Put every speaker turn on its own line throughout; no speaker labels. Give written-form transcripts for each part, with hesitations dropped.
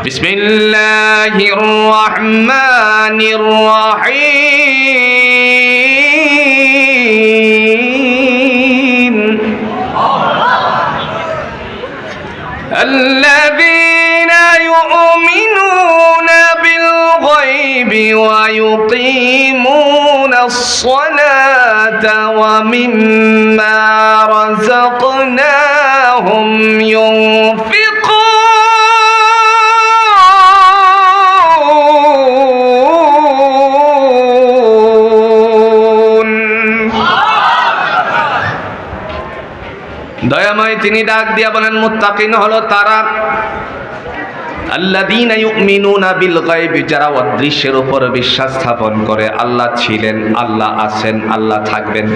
বিসমিল্লাহির রহমানির রহিম আল্লাযীনা ইউমিনুনা বিল গায়বি ওয়া ইউকিমুনাস সালাতা ওয়া মিম্মা রাযাকনাহুম ইউনফিকুন। দয়াময় তিনি ডাক দিয়া বলেন, মুত্তাকিন হলো তারা আল্লাযীনা ইউমিনুনা বিল গায়বি, যারা অদৃশ্যের উপর বিশ্বাস স্থাপন করে। আল্লাহ ছিলেন, আল্লাহ আছেন, আল্লাহ থাকবেন,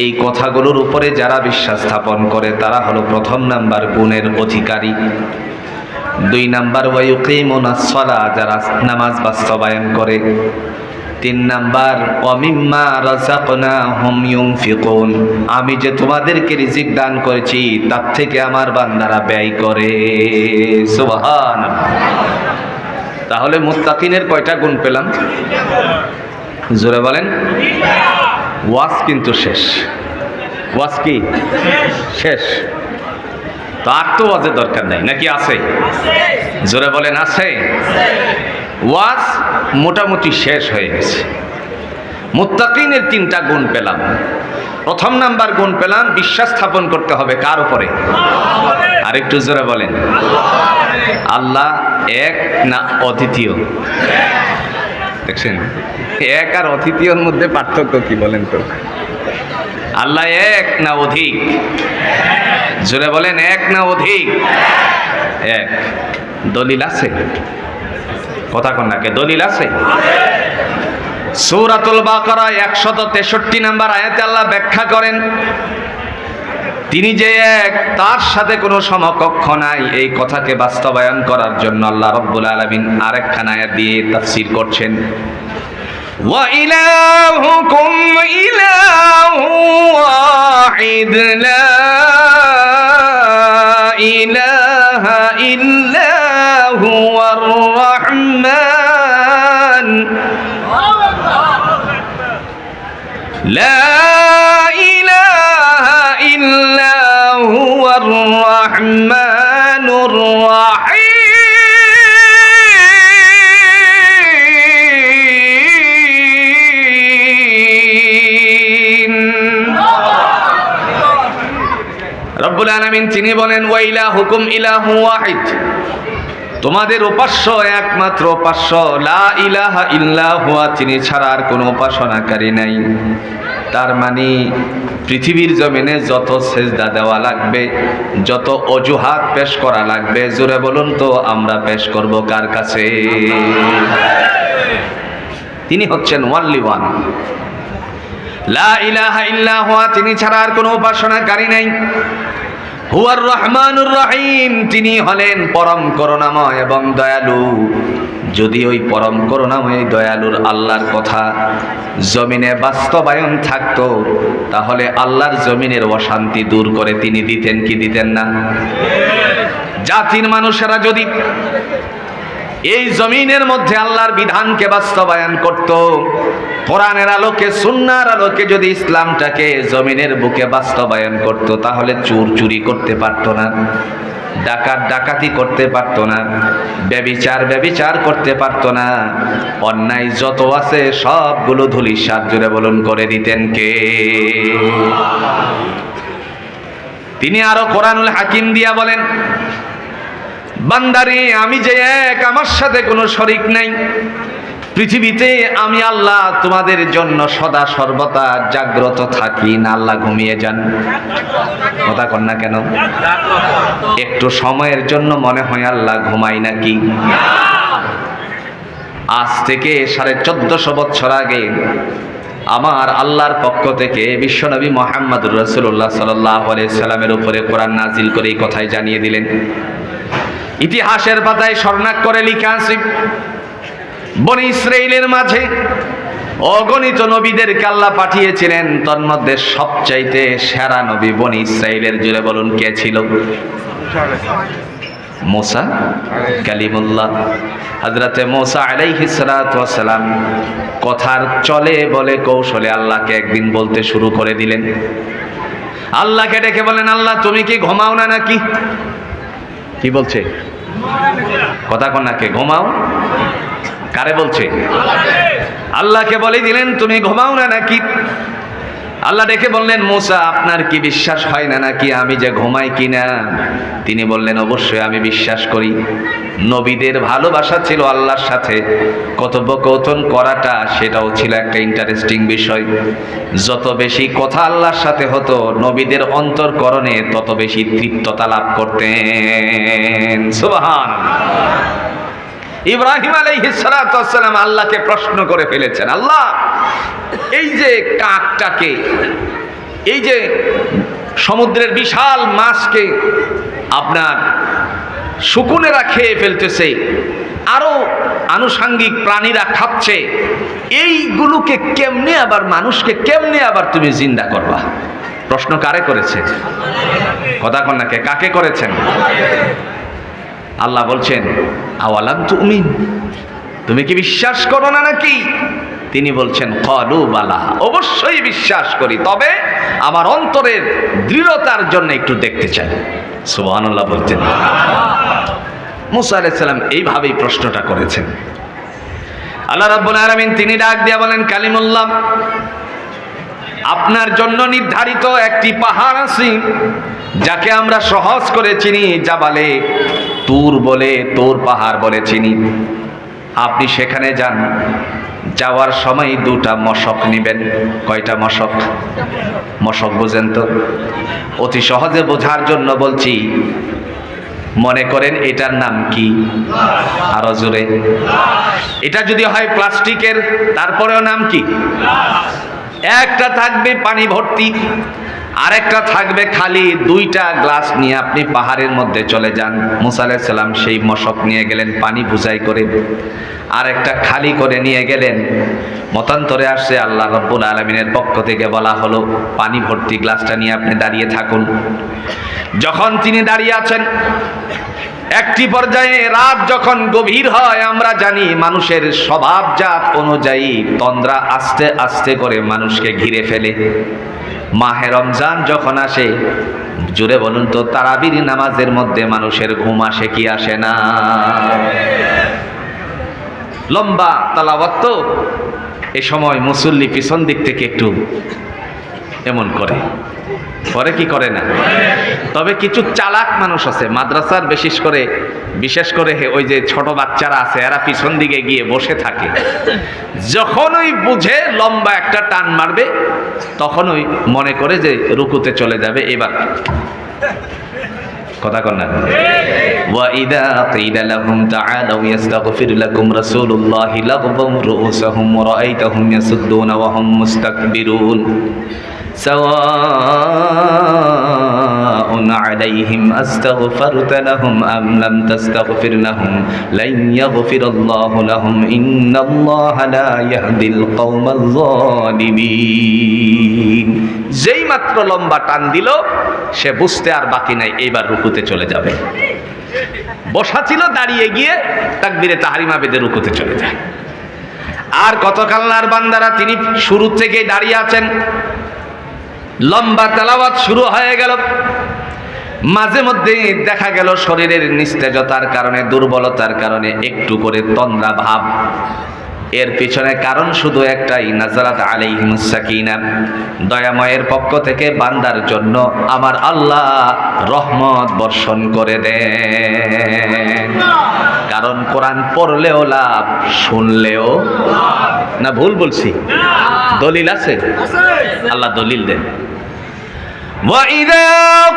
এই কথাগুলোর উপরে যারা বিশ্বাস স্থাপন করে তারা হলো প্রথম নাম্বার গুণের অধিকারী। 2 নাম্বার ওয়া ইউকিমুনাস সালাহ, যারা নামাজ বাস্তবায়ন করে। 3 নাম্বার ওয়া মিম্মা রাযাকনাহুম ইউনফিকুন, আমি যে তোমাদেরকে রিজিক দান করেছি তার থেকে আমার বান্দারা ব্যয় করে। সুবহানাল্লাহ। তাহলে মুত্তাকিনের কয়টা গুণ পেলাম? জোরে বলেন। ওয়াজ কিন্তু শেষ। ওয়াজ কি শেষ? তো আর তো ওয়াজের দরকার নাই, নাকি আছে? জোরে বলেন, আছে। ওয়াজ মোটামুটি শেষ হয়ে গেছে। মুত্তাকিনের 3টা গুণ পেলাম। প্রথম নাম্বার গুণ পেলাম, বিশ্বাস স্থাপন করতে হবে কার উপরে? আর একটু জোরে বলেন। আল্লাহ এক না অদ্বিতীয়? দেখছেন, এক আর অদ্বিতীয়র মধ্যে পার্থক্য কি বলেন তো? আল্লাহ এক না অধিক? জোরে বলেন, এক না অধিক? এক। দলিল আছে? কথা কন্যাকে দলিল আছে? সূরাতুল বাকারা 163 নম্বর আয়াতে আল্লাহ ব্যাখ্যা করেন, তিনি যে এক, তার সাথে কোনো সমকক্ষ নাই। এই কথাকে বাস্তবায়ন করার জন্য আল্লাহ রাব্বুল আলামিন আরেকখানা আয়াত দিয়ে তাফসীর করছেন, ওয়া ইলাহুকুম ইলাহু ওয়াহিদ লা ইলাহা ইল্লা হুয়ার রহমান লা ইলাহা ইল্লা হুয়ার রহমানুর রহিম। রব্বুল আলামিন তিনি বলেন, ওয়া ইলাহুকুম ইলাহু ওয়াহিদ, তোমাদের উপাস্য একমাত্র উপাস্য, লা ইলাহা ইল্লা হুয়া, তিনি ছাড়া আর কোনো উপাসনাকারী নাই। তার মানে পৃথিবীর জমিনে যত সেজদা দেওয়া লাগবে, যত অজুহাত পেশ করা লাগবে, জোরে বলুন তো আমরা পেশ করব কার কাছে? তিনি হচ্ছেন ওয়ানলি ওয়ান, লা ইলাহা ইল্লা হুয়া, তিনি ছাড়া আর কোনো উপাসনাকারী নাই। হুয়ার রহমানুর রহিম, তিনি হলেন পরম করুণাময় এবং দয়ালু। যদি ওই পরম করুণাময় দয়ালুর আল্লাহর কথা জমিনে বাস্তবায়ন থাকতো, তাহলে আল্লাহর জমিনের অশান্তি দূর করে তিনি দিতেন কি দিতেন না? জাতির মানুষেরা যদি এই জমিনের মধ্যে আল্লাহর বিধানকে বাস্তবায়ন করত, কোরআনের আলোকে, সুন্নাহর আলোকে যদি ইসলামটাকে জমিনের বুকে বাস্তবায়ন করত, তাহলে চোর চুরি করতে পারতো না, ডাকাত ডাকাতি করতে পারতো না, ব্যভিচার করতে পারতো না, অন্যায় যত আছে সবগুলো ধূলিসাৎ, জোরে বলুন, করে দিতেন কে? তিনি আরো কোরআনুল হাকিম দিয়া বলেন, বান্দারে আমি যে এক, আমার সাথে কোনো শরীক নাই। পৃথিবীতে আমি আল্লাহ তোমাদের জন্য সদা সর্বদা জাগ্রত থাকি না? আল্লাহ ঘুমিয়ে যান? কথা কন না কেন? একটু সময়ের জন্য মনে হয় আল্লাহ ঘুমাই নাকি? আজ থেকে 1450 বছর আগে আমার আল্লাহর পক্ষ থেকে বিশ্বনবী মুহাম্মদুর রাসূলুল্লাহ সাল্লাল্লাহু আলাইহি সাল্লামের উপরে কোরআন নাজিল করে এই কথাই জানিয়ে দিলেন। ইতিহাসের পাতায় স্বর্ণাক্ষরে লেখা আছে, বনি ইসরাইলের মাঝে অগণিত নবীদেরকে আল্লাহ পাঠিয়েছিলেন, তন্মধ্যে সবচাইতে সেরা নবী বনি ইসরাইলের, জুড়ে বলুন কে ছিল? মুসা কালিমুল্লাহ। হযরতে মুসা আলাইহিস সালাতু ওয়াস সালাম কথার চলে বলে কৌশলে আল্লাহকে একদিন বলতে শুরু করে দিলেন। আল্লাহকে ডেকে বলেন, আল্লাহ তুমি কি ঘুমাও না নাকি? কি বলছে? কথা কন না, কে ঘুমাও? কারে বলছে? আল্লাহকে বলে দিলেন তুমি ঘুমাও না নাকি? আল্লাহ ডেকে বললেন, মুসা আপনার কি বিশ্বাস হয় না নাকি আমি যে ঘুমাই কিনা? তিনি বললেন, অবশ্যই আমি বিশ্বাস করি। নবীদের ভালোবাসা ছিল আল্লাহর সাথে, কথোপকথন করাটা সেটাও ছিল একটা ইন্টারেস্টিং বিষয়। যত বেশি কথা আল্লাহর সাথে হতো নবীদের অন্তরকরণে তত বেশি তৃপ্ততা লাভ করতেন। সুবহানাল্লাহ। ইব্রাহিম আলাইহিস সালাতু ওয়াস সালাম আল্লাহকে প্রশ্ন করে ফেলেছেন, আল্লাহ এই যে কাকটাকে, এই যে সমুদ্রের বিশাল মাছকে আপনার শকুনেরা খেয়ে ফেলতেছে, আরো আনুষঙ্গিক প্রাণীরা খাচ্ছে, এইগুলোকে কেমনে আবার মানুষকে কেমনে আবার তুমি জিন্দা করবা? প্রশ্ন কারে করেছে? কথা কন না, কে কাকে করেছেন? আল্লাহ বলছেন, আওয়ালাম তুমিন, তুমি কি বিশ্বাস করো না নাকি? তিনি বলছেন, ক্বালু বালা, অবশ্যই বিশ্বাস করি, তবে আমার অন্তরের দৃঢ়তার জন্য একটু দেখতে চাই। সুবহানাল্লাহ বলতেন। মুসা আলাইহিস সালাম এইভাবেই প্রশ্নটা করেছেন। আল্লাহ রাব্বুল আলামিন তিনি ডাক দিয়ে বলেন, কালিমুল্লাহ, আপনার জন্য নির্ধারিত একটি পাহাড় আছে যাকে আমরা সহজ করে চিনি, জাবালে তুর বলে, তুর পাহাড় বলে চিনি। আপনি সেখানে যান, যাওয়ার সময় দুটা মশক নেবেন। কয়টা মশক? মশক বোঝেন তো? অতি সহজে বোঝার জন্য বলছি, মনে করেন এটার নাম কি? আরো জোরে। এটা যদি হয় প্লাস্টিকের, তারপরেও নাম কি? একটা থাকবে পানি ভর্তি, আরেকটা থাকবে খালি। দুইটা গ্লাস নিয়ে আপনি পাহাড়ের মধ্যে চলে যান। মুসা আলাইহিস সালাম সেই মশক নিয়ে গেলেন পানি বুঝাই করে, আরেকটা খালি করে নিয়ে গেলেন। মতান্তরে আসছে আল্লাহ রাব্বুল আলামিনের পক্ষ থেকে বলা হলো, পানি ভর্তি গ্লাসটা নিয়ে আপনি দাঁড়িয়ে থাকুন। যখন তিনি দাঁড়িয়ে আছেন, একটি পর্যায়ে রাত যখন গভীর হয়, আমরা জানি মানুষের স্বভাবজাত অনুযায়ী তন্দ্রা আস্তে আস্তে করে মানুষকে ঘিরে ফেলে। মাহে রমজান যখন আসে, জুড়ে বলুন তো, তারাবির নামাজের মধ্যে মানুষের ঘুম আসে কি আসে না? লম্বা তালাওয়াত তো, এ সময় মুসল্লি পিছন দিক থেকে একটু এমন করে কি করে না? তবে কিছু চালাক মানুষ আছে মাদ্রাসার, বিশেষ করে ওই যে ছোট বাচ্চারা আছে, এরা পিছন দিকে গিয়ে বসে থাকে। যখন ওই বুঝে লম্বা একটা টান মারবে, তখন ওই মনে করে যে রুকুতে চলে যাবে। এবার কথা কন না। وَإِذَا قِيلَ لَهُمْ تَعَالَوْا يَسْتَغْفِرْ لَكُمْ رَسُولُ اللَّهِ لَغَّوْا رُءُوسَهُمْ وَرَأَيْتَهُمْ يَصُدُّونَ وَهُمْ مُسْتَكْبِرُونَ سواء عليهم أستغفرت لهم أم لم تستغفر لهم لن يغفر الله لهم إن الله لا يهدي القوم الظالمين। যেই মাত্র লম্বা টান দিল, সে বুঝতে আর বাকি নাই, এইবার রুকুতে চলে যাবে। বসা ছিল, দাঁড়িয়ে গিয়ে তাকবীরে তাহরিমা বেদে রুকুতে চলে যায়। আর কত আল্লাহর বান্দারা তিনি শুরু থেকেই দাঁড়িয়ে আছেন, লম্বা তেলাওয়াত শুরু হয়ে গেল। মাঝে মধ্যে দেখা গেল শরীরের নিস্তেজতার কারণে, দুর্বলতার কারণে একটু করে তন্দ্রা ভাব। এর পিছনে কারণ শুধু একটাই, নাযারাত আলাইহিমুস সাকিনা, দয়াময়ের পক্ষ থেকে বান্দার জন্য আমার আল্লাহ রহমত বর্ষণ করে দেন। কারণ কোরআন পড়লেও লাভ, শুনলেও না। ভুল বলছি? দলিল আছে? আল্লাহ দলিল দেন। وَإِذَا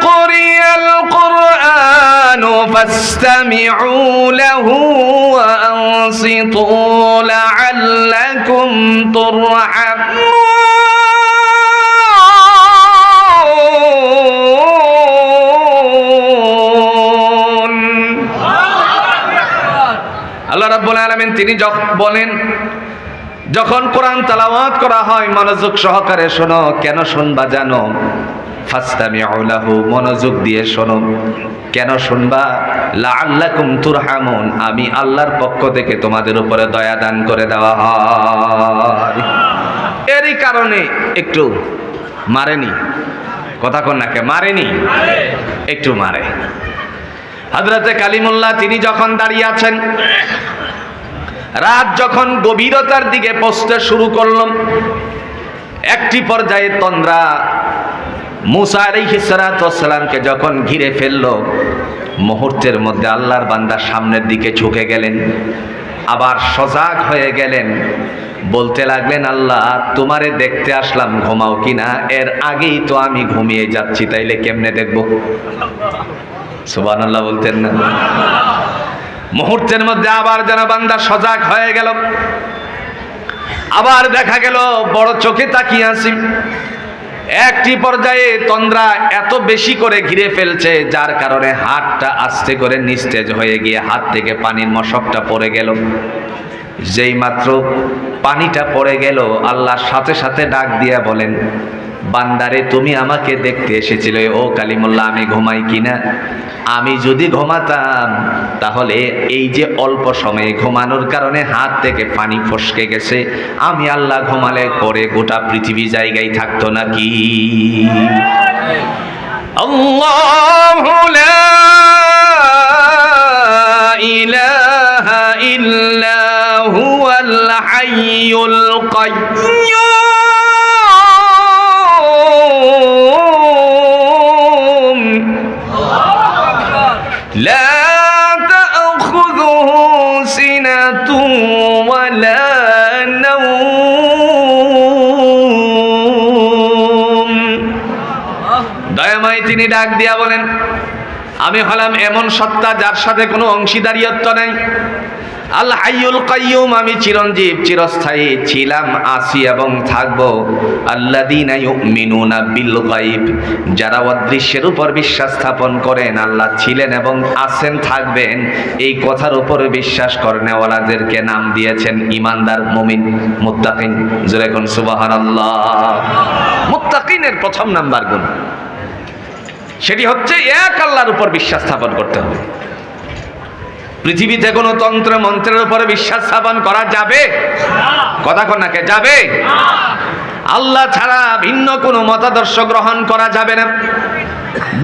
قُرِئَ الْقُرْآنُ فَاسْتَمِعُوا لَهُ وَأَنصِتُوا لَعَلَّكُمْ تُرْحَمُونَ। আল্লাহ রাব্বুল আলামিন তিনি বলেন, যখন কোরআন তেলাওয়াত করা হয় মনোযোগ সহকারে শোনো। কেন শুনবা জানো? ফাসতামিউ লাহু, মনোযোগ দিয়ে শোনো। কেন শুনবা? লাআল্লাকুম তুরহামুন, আমি আল্লাহর পক্ষ থেকে তোমাদের উপরে দয়া দান করে দেওয়া হয়। এরই কারণে একটু মারেনি, কথা কন নাকে, মারেনি, একটু মারে। হযরতে কালিমুল্লাহ তিনি যখন দাঁড়িয়ে আছেন, রাত যখন গভীরতার দিকে পৌঁছতে শুরু করলাম, একটি পর্যায়ে তন্দ্রা মুসা আলাইহিস সালাতু ওয়াস সালামকে যখন ঘিরে ফেললো, মুহূর্তের মধ্যে আল্লাহর বান্দা সামনের দিকে ঝুঁকে গেলেন, আবার সজাগ হয়ে গেলেন, বলতে লাগলেন, আল্লাহ তোমারে দেখতে আসলাম, ঘুমাও কিনা? এর আগেই তো আমি ঘুমিয়ে যাচ্ছি, তাইলে কেমনে দেখবো? সুবহানাল্লাহ বলতেন না? মুহূর্তের মধ্যে আবার যেন বান্দা সজাগ হয়ে গেল, আবার দেখা গেল বড় চোখে তাকিয়ে আছি। একটি পর্যায়ে তন্দ্রা এত বেশি করে ঘিরে ফেলছে, যার কারণে হাতটা আস্তে করে নিস্তেজ হয়ে গিয়ে হাত থেকে পানির মশকটা পড়ে গেল। যেই মাত্র পানিটা পড়ে গেল, আল্লাহর সাথে সাথে ডাক দিয়া বলেন, বান্দারে তুমি আমাকে দেখতে এসেছিলে, ও কালিমুল্লাহ আমি ঘুমাই কিনা? আমি যদি ঘুমাতাম তাহলে এই যে অল্প সময়ে ঘুমানোর কারণে হাত থেকে পানি ফসকে গেছে, আমি আল্লাহ ঘুমালে পরে গোটা পৃথিবী জায়গায় থাকতো নাকি? আল্লাহু লা ইলাহা ইল্লা হুয়াল হাইয়ুল কাইয়্যুম لا تأخذه سنة ولا نوم। দয়াময় তিনি ডাক দিয়া বলেন, আমি হলাম এমন সত্তা যার সাথে কোনো অংশীদারিত্ব নাই। আল হাইয়ুল কাইয়ুম, আমি চিরঞ্জীব, চিরস্থায়ী, ছিলাম, আছি এবং থাকবো। আল্লাযীনা ইউমিনুনা বিল গায়ব, যারা অদৃশ্যের উপর বিশ্বাস স্থাপন করেন, আল্লাহ ছিলেন এবং আছেন, থাকবেন, এই কথার উপর বিশ্বাস করেনওয়ালাদেরকে নাম দিয়েছেন ঈমানদার, মুমিন, মুত্তাকিন। জোরে কোন সুবহানাল্লাহ। মুত্তাকিনের প্রথম নাম্বার গুণ সেটি হচ্ছে এক আল্লাহর উপর বিশ্বাস স্থাপন করতে হবে। পৃথিবীতে কোনো তন্ত্র মন্ত্রের উপরে বিশ্বাস স্থাপন করা যাবে? কথা কন নাকে, যাবে? আল্লাহ ছাড়া ভিন্ন কোনো মতাদর্শ গ্রহণ করা যাবে না।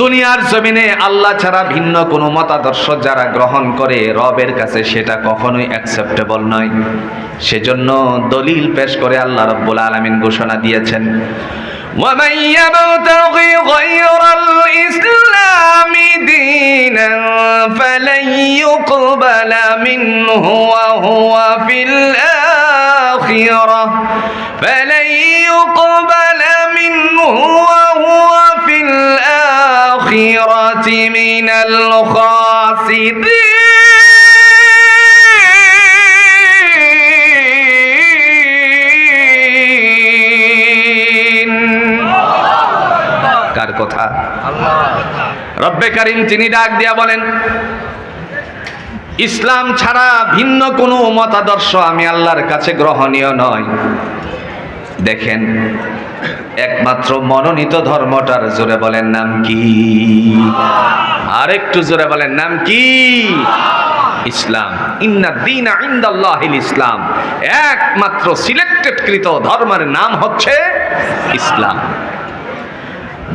দুনিয়ার জমিনে আল্লাহ ছাড়া ভিন্ন কোনো মতাদর্শ যারা গ্রহণ করে, রবের কাছে সেটা কখনোই অ্যাকসেপ্টেবল নয়। সেজন্য দলিল পেশ করে আল্লাহ রাব্বুল আলামিন ঘোষণা দিয়েছেন, ومن يبتغي غير الإسلام دينا فلن يقبل منه وهو في الآخرة من الخاسرين। কার কথা? রব্বে কারীম তিনি ডাক দিয়া বলেন, ইসলাম ছাড়া ভিন্ন কোনো মতাদর্শ আমি আল্লাহর কাছে গ্রহণীয় নয়। দেখেন, একমাত্র মনোনীত ধর্মটার জোরে বলেন নাম কি? আর একটু জোরে বলেন নাম কি? ইসলাম। ইন্নাদ দীনা ইনদাল্লাহিল ইসলাম। একমাত্র সিলেক্টেড কৃত ধর্মের নাম হচ্ছে ইসলাম।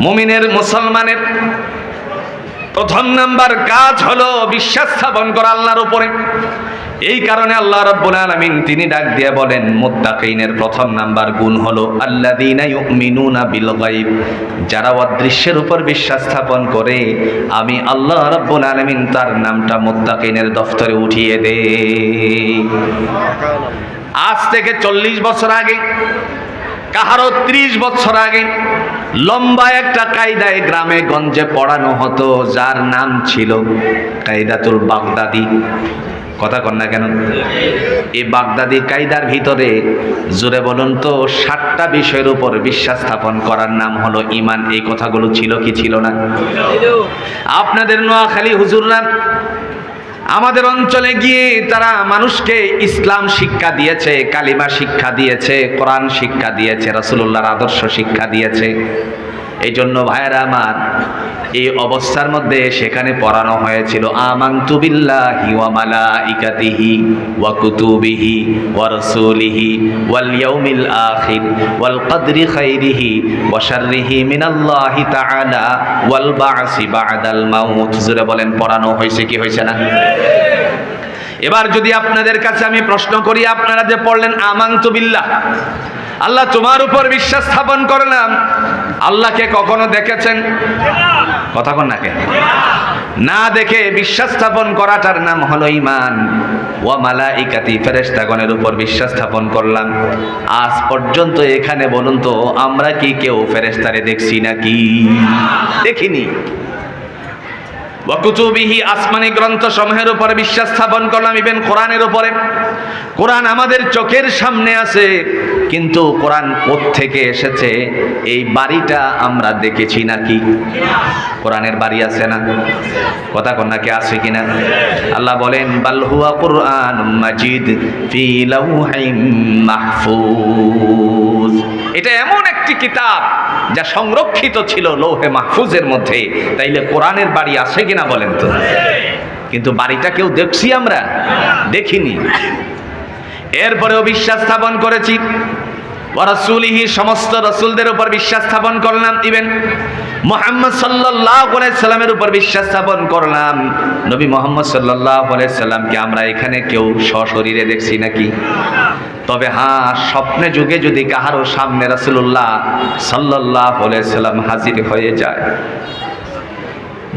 মুমিনের, মুসলমানের প্রথম নাম্বার কাজ হলো বিশ্বাস স্থাপন করা আল্লাহর উপরে। এই কারণে আল্লাহ রাব্বুল আলামিন তিনি ডাক দিয়ে বলেন, মুত্তাকিনের প্রথম নাম্বার গুণ হলো আল্লাযীনা ইউমিনুনা বিল গায়ব, যারা অদৃশ্যের উপর বিশ্বাস স্থাপন করে, আমি আল্লাহ রাব্বুল আলামিন তার নামটা মুত্তাকিনের দফতরে উঠিয়ে দেই। আজ থেকে 40 বছর আগে, কাহারো 30 বছর আগে লম্বা একটা কায়দায় গ্রামে গঞ্জে পড়ানো হতো, যার নাম ছিল কায়দাতুল বাগদাদি। কথা কন না কেন? এই বাগদাদি কায়দার ভিতরে জোরে বলুন তো 7টা বিষয়ের উপর বিশ্বাস স্থাপন করার নাম হলো ঈমান। এই কথাগুলো ছিল কি ছিল না? আপনাদের নোয়াখালী হুজুররা আমাদের অঞ্চলে গিয়ে তারা মানুষকে ইসলাম শিক্ষা দিয়েছে, কালিমা শিক্ষা দিয়েছে, কোরআন শিক্ষা দিয়েছে, রাসূলুল্লাহর আদর্শ শিক্ষা দিয়েছে। এই জন্য ভাইরা আমার, এই অবস্থার মধ্যে সেখানে পড়ানো হয়েছিল আমানতু বিল্লাহি ওয়া মালাইকাতিহি ওয়া কুতুবিহি ওয়া রাসূলিহি ওয়াল ইয়াউমিল আখির ওয়াল কদরি খাইরিহি ওয়া শাররিহি মিনাল্লাহি তাআলা ওয়াল বা'সি বা'দাল মাউত। জোরে বলেন, পড়ানো হয়েছে কি হয়েছে না? এবার যদি আপনাদের কাছে আমি প্রশ্ন করি, আপনারা যে পড়লেন আমানতু বিল্লাহ, আল্লাহ তোমার উপর বিশ্বাস স্থাপন করলাম, আল্লাহকে কখনো দেখেছেন? কথা কন না কেন? না দেখে বিশ্বাস স্থাপন করাটার নাম হলো ঈমান। ওয়া মালাইকাতি, ফেরেশতাগণের উপর বিশ্বাস স্থাপন করলাম। আজ পর্যন্ত এখানে বলুন তো, আমরা কি কেউ ফেরেশতারে দেখছি নাকি? দেখিনি। ওয়া কুতুবিহি, আসমানি গ্রন্থ সমূহের উপর বিশ্বাস স্থাপন করলাম, ইভেন কোরআনের উপরে। কোরআন আমাদের চোখের সামনে আছে, কিন্তু কোরআন কোত্থেকে এসেছে, এই বাড়িটা আমরা দেখেছি নাকি? কোরআনের বাড়ি আছে না? কথা কন না, কে আছে কিনা? আল্লাহ বলেন বাল হুয়া কুরআনুম মাজিদ ফি লাউহিম মাহফুজ। এটা এমন একটি কিতাব যা সংরক্ষিত ছিল লৌহে মাহফুজের মধ্যে। তাইলে কোরআনের বাড়ি আছে কিনা বলেন তো? কিন্তু বাড়িটা কেউ দেখছি আমরা? দেখিনি। এরপরেও বিশ্বাস স্থাপন করেছি ওয়া রাসূলিহি, সমস্ত রাসূলদের উপর বিশ্বাস স্থাপন করলাম, ইভেন মুহাম্মদ সাল্লাল্লাহু আলাইহি সাল্লামের উপর বিশ্বাস স্থাপন করলাম। নবী মুহাম্মদ সাল্লাল্লাহু আলাইহি সাল্লামকে আমরা এখানে কেউ সশরীরে দেখছি নাকি? তবে হ্যাঁ, স্বপ্নে যুগে যদি কাহারও সামনে রাসূলুল্লাহ সাল্লাল্লাহু আলাইহি সাল্লাম হাজির হয়ে যায়,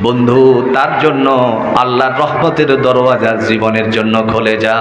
বন্ধু, তার জন্য আল্লাহর রহমতের দরওয়াজা জীবনের জন্য খুলে যায়।